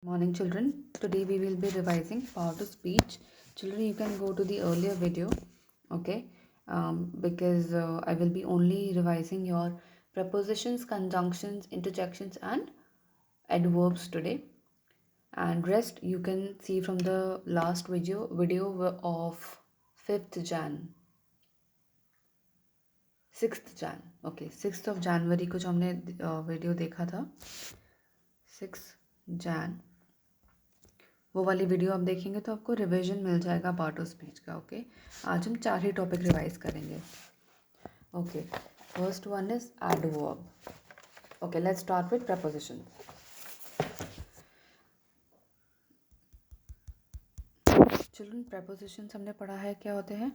Morning children, today we will be revising power to speech. Children, you can go to the earlier video, okay, because I will be only revising your prepositions, conjunctions, interjections and adverbs today, and rest you can see from the last video of 5th Jan 6th Jan, okay, 6th of January को जो हमने video देखा था 6 Jan, वो वाली video आप देखेंगे तो आपको रिवीजन मिल जाएगा पार्ट ऑफ स्पीच का। ओके, आज हम 4 ही टॉपिक रिवाइज करेंगे। Okay, first one is adverb. Okay, let's start with preposition. Children, prepositions हमने पढ़ा है क्या होते हैं।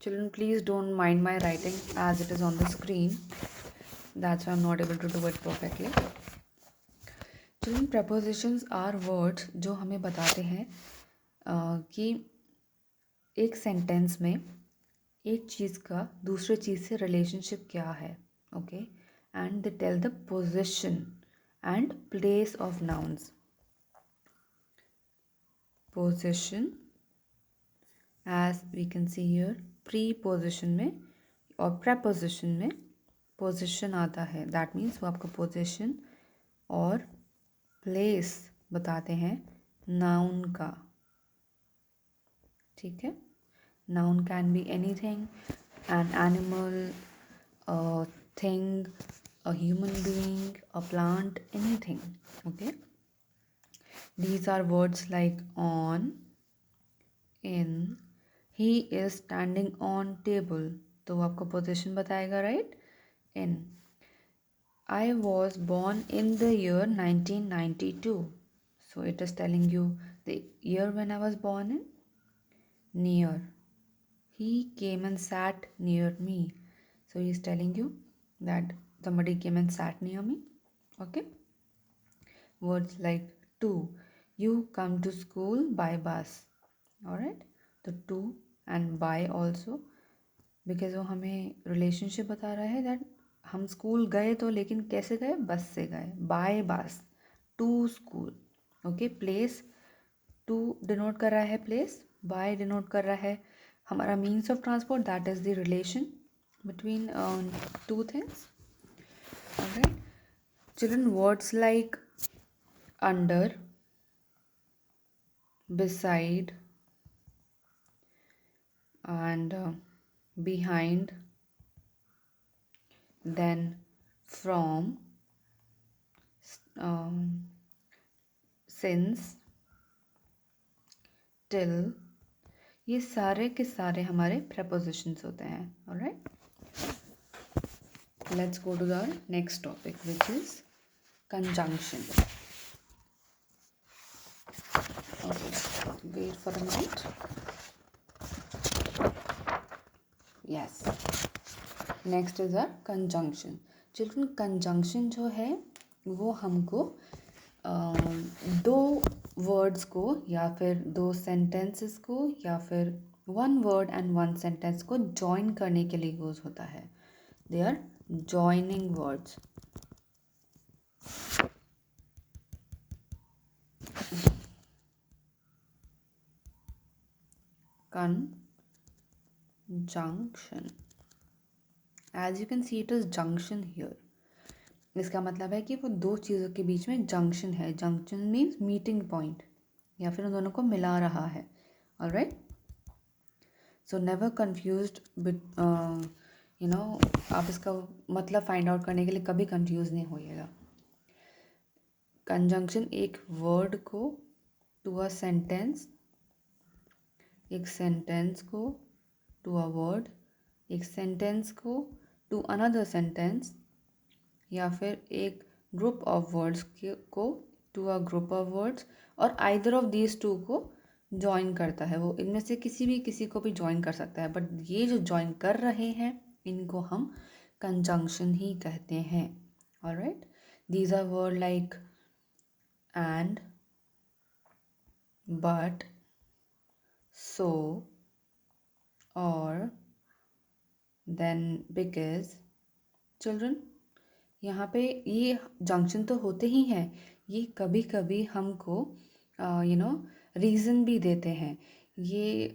Children, please don't mind my writing as it is on the screen, that's why I am not able to do it perfectly. Children, prepositions are words जो हमें बताते हैं कि एक सेंटेंस में एक चीज़ का दूसरे चीज़ से रिलेशनशिप क्या है। Okay, and they tell the position and place of nouns. Position as we can see here, pre position में और प्रपोजिशन में पोजिशन आता है, दैट मीन्स वो आपको पोजिशन और प्लेस बताते हैं नाउन का। ठीक है, noun can be anything, an animal, a thing, a human being, a plant, anything. Okay, these are words like on, in, he is standing on table, तो वो आपको पोजिशन बताएगा, right. in, I was born in the year 1992, so it is telling you the year when I was born in. Near, he came and sat near me, so he is telling you that somebody came and sat near me. Okay, words like to, you come to school by bus. All right, the to and by also, because वो हमें relationship बता रहा है that हम school गए तो, लेकिन कैसे गए, बस से गए, by bus to school. Okay, place, to denote कर रहा है प्लेस, बाय डिनोट कर रहा है हमारा means of transport, that is the relation between two things. Alright children, words like under, beside and behind, then from, since, till, ये सारे के सारे हमारे prepositions होते हैं। Alright, let's go to the next topic, which is conjunction. Okay, wait for a minute. Yes, next is a conjunction. Children, conjunction जो है वो हमको दो वर्ड्स को या फिर दो सेंटेंसेस को या फिर one word and one sentence को जॉइन करने के लिए यूज होता है। They are joining words. conjunction, as you can see it is junction here. इसका मतलब है कि वो दो चीज़ों के बीच में जंक्शन है। जंक्शन मीन्स मीटिंग पॉइंट, या फिर उन दोनों को मिला रहा है। Alright, so never confused with आप इसका मतलब फाइंड आउट करने के लिए कभी कंफ्यूज नहीं होइएगा। कंजंक्शन एक वर्ड को टू अ सेंटेंस, एक सेंटेंस को टू अ वर्ड, एक सेंटेंस को टू अनदर सेंटेंस, या फिर एक ग्रुप ऑफ वर्ड्स को to a group of words, और आइदर ऑफ दीज टू को ज्वाइन करता है। वो इनमें से किसी को भी ज्वाइन कर सकता है, बट ये जो ज्वाइन कर रहे हैं इनको हम कंजंक्शन ही कहते हैं। Alright, these are word like and, but, so, or, then, because. Children, यहाँ पे ये जंक्शन तो होते ही हैं, ये कभी कभी हमको रीज़न भी देते हैं। ये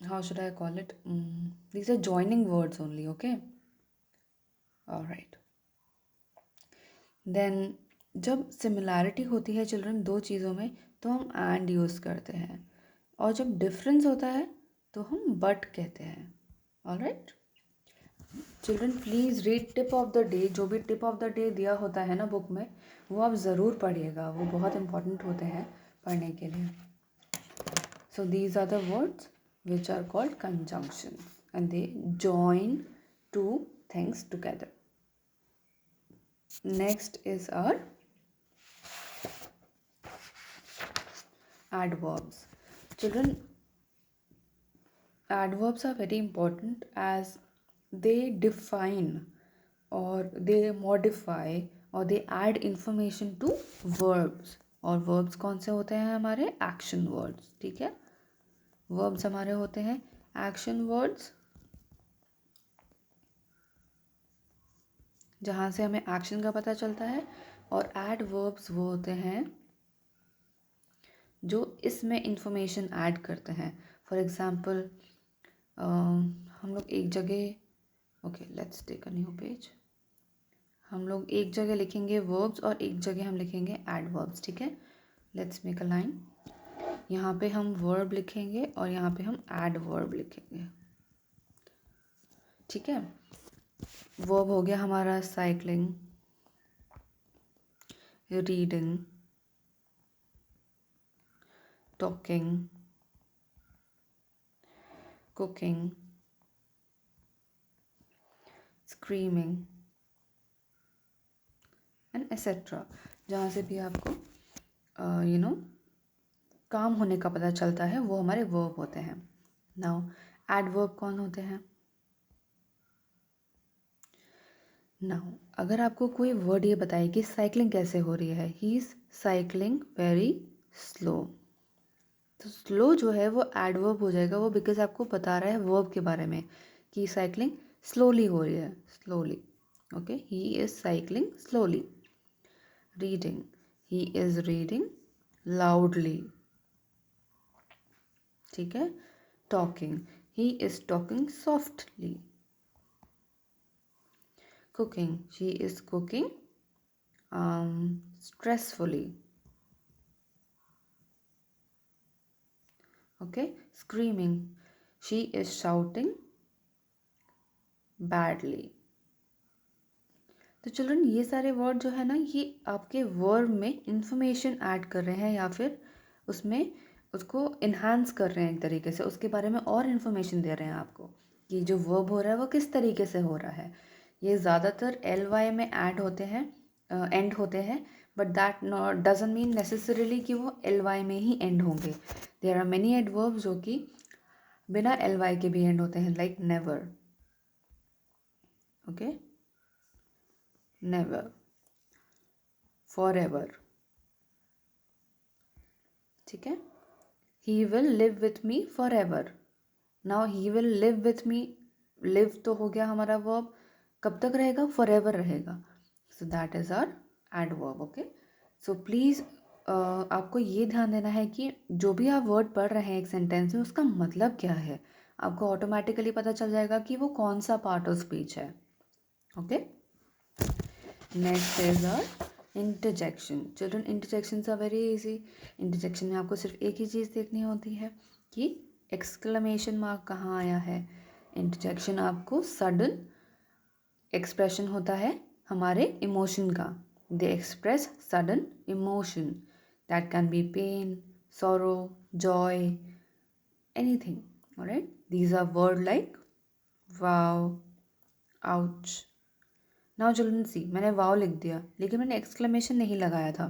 how should I call it, these are joining words only, okay, alright. Then जब सिमिलैरिटी होती है चिल्ड्रन दो चीज़ों में तो हम एंड यूज़ करते हैं, और जब डिफरेंस होता है तो हम बट कहते हैं। Alright children, please read tip of the day. जो भी टिप ऑफ द डे दिया होता है ना बुक में, वो आप ज़रूर पढ़िएगा, वो बहुत इंपॉर्टेंट होते हैं पढ़ने के लिए। So these are the words which are called conjunction and they join two things together. Next is our adverbs. Children, adverbs are very important as they define or they modify or they add information to verbs. और verbs कौन से होते हैं हमारे? action words. ठीक है, verbs हमारे होते हैं action words, जहाँ से हमें एक्शन का पता चलता है, और एडवर्ब्स वो होते हैं जो इसमें इंफॉर्मेशन ऐड करते हैं. फॉर एग्ज़ाम्पल हम लोग एक जगह, okay let's take a new page, हम लोग एक जगह लिखेंगे वर्ब्स और एक जगह हम लिखेंगे एडवर्ब्स. ठीक है, लेट्स मेक अ लाइन. यहाँ पे हम वर्ब लिखेंगे और यहाँ पे हम एडवर्ब लिखेंगे. ठीक है, वर्ब हो गया हमारा cycling, reading, talking, cooking, screaming and etcetera. जहाँ से भी आपको काम होने का पता चलता है वो हमारे वर्ब होते हैं. नाउ एडवर्ब कौन होते हैं? नाउ अगर आपको कोई वर्ड ये बताए कि साइकिलिंग कैसे हो रही है, he is cycling very slow, तो स्लो जो है वो एडवर्ब हो जाएगा, वो बिकॉज आपको बता रहा है वर्ब के बारे में कि साइकिलिंग स्लोली हो रही है, slowly. Okay, he is cycling slowly. Reading, he is reading loudly. ठीक है, talking, he is talking softly. Cooking, she is cooking stressfully. Okay, screaming, she is shouting badly. तो चिल्ड्रन ये सारे वर्ड जो है ना, ये आपके वर्ब में इंफॉर्मेशन ऐड कर रहे हैं या फिर उसमें उसको इन्हांस कर रहे हैं एक तरीके से, उसके बारे में और इन्फॉर्मेशन दे रहे हैं आपको कि जो वर्ब हो रहा है वो किस तरीके से हो रहा है. ये ज़्यादातर LY में ऐड होते हैं, एंड होते हैं, but that doesn't mean necessarily कि वो LY में ही एंड होंगे. देयर आर मेनी एडवर्ब्स जो कि बिना LY के भी एंड होते हैं, like never. Okay, never, forever. ठीक है, he will live with me forever. Now he will live with me, live तो हो गया हमारा वर्ब, कब तक रहेगा? फॉरएवर रहेगा. So that is our adverb. Okay, so please आपको ये ध्यान देना है कि जो भी आप वर्ड पढ़ रहे हैं एक सेंटेंस में, उसका मतलब क्या है, आपको ऑटोमेटिकली पता चल जाएगा कि वो कौन सा पार्ट ऑफ स्पीच है. Okay, next is our interjection. Children, interjections are very easy. Interjection में आपको सिर्फ एक ही चीज़ देखनी होती है कि एक्सक्लेमेशन मार्क कहाँ आया है. इंटरजेक्शन आपको सडन एक्सप्रेशन होता है हमारे इमोशन का. They express sudden emotion, that can be pain, sorrow, joy, anything. Alright, these are word like wow, ouch. Now children see, मैंने वाव लिख दिया लेकिन मैंने एक्सक्लेमेशन नहीं लगाया था.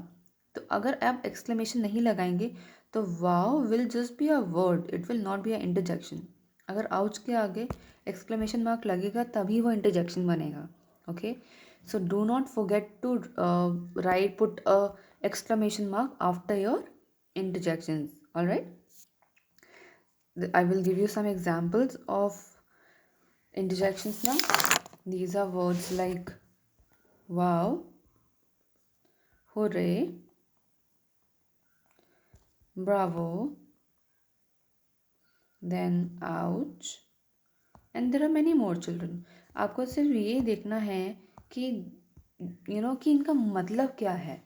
तो अगर आप एक्सक्लेमेशन नहीं लगाएंगे तो wow will just be a word, it will not be a interjection. अगर आउच के आगे एक्सक्लेमेशन मार्क लगेगा तभी वो इंटरजेक्शन बनेगा. Okay, so do not forget to write put a exclamation mark after your interjections. All right, I will give you some examples of interjections now. These are words like wow, hooray, bravo, then ouch, and there are many more children. आपको सिर्फ ये देखना है कि कि इनका मतलब क्या है,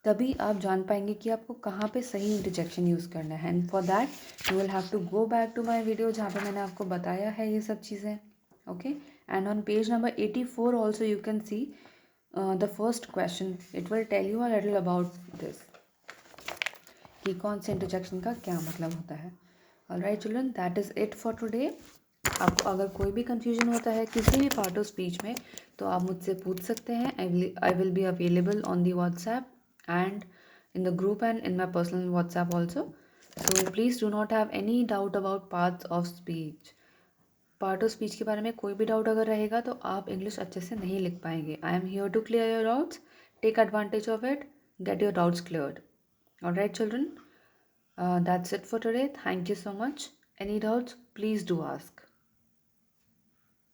तभी आप जान पाएंगे कि आपको कहाँ पे सही इंटरजेक्शन यूज़ करना है. And for that you will have to go back to my video जहाँ पे मैंने आपको बताया है ये सब चीज़ें. Okay, and on page number 84 also you can see the first question. It will tell you a little about this कि कौन से इंटरजेक्शन का क्या मतलब होता है. Alright children, that is it for today. आपको अगर कोई भी कंफ्यूजन होता है किसी भी पार्ट ऑफ स्पीच में तो आप मुझसे पूछ सकते हैं. I will be available on the WhatsApp and in the group and in my personal WhatsApp also. So please do not have any doubt about parts of speech. Part of speech के बारे में कोई भी doubt अगर रहेगा तो आप English अच्छे से नहीं लिख पाएंगे. I am here to clear your doubts. Take advantage of it. Get your doubts cleared. Alright children, that's it for today. Thank you so much. Any doubts, please do ask.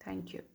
Thank you.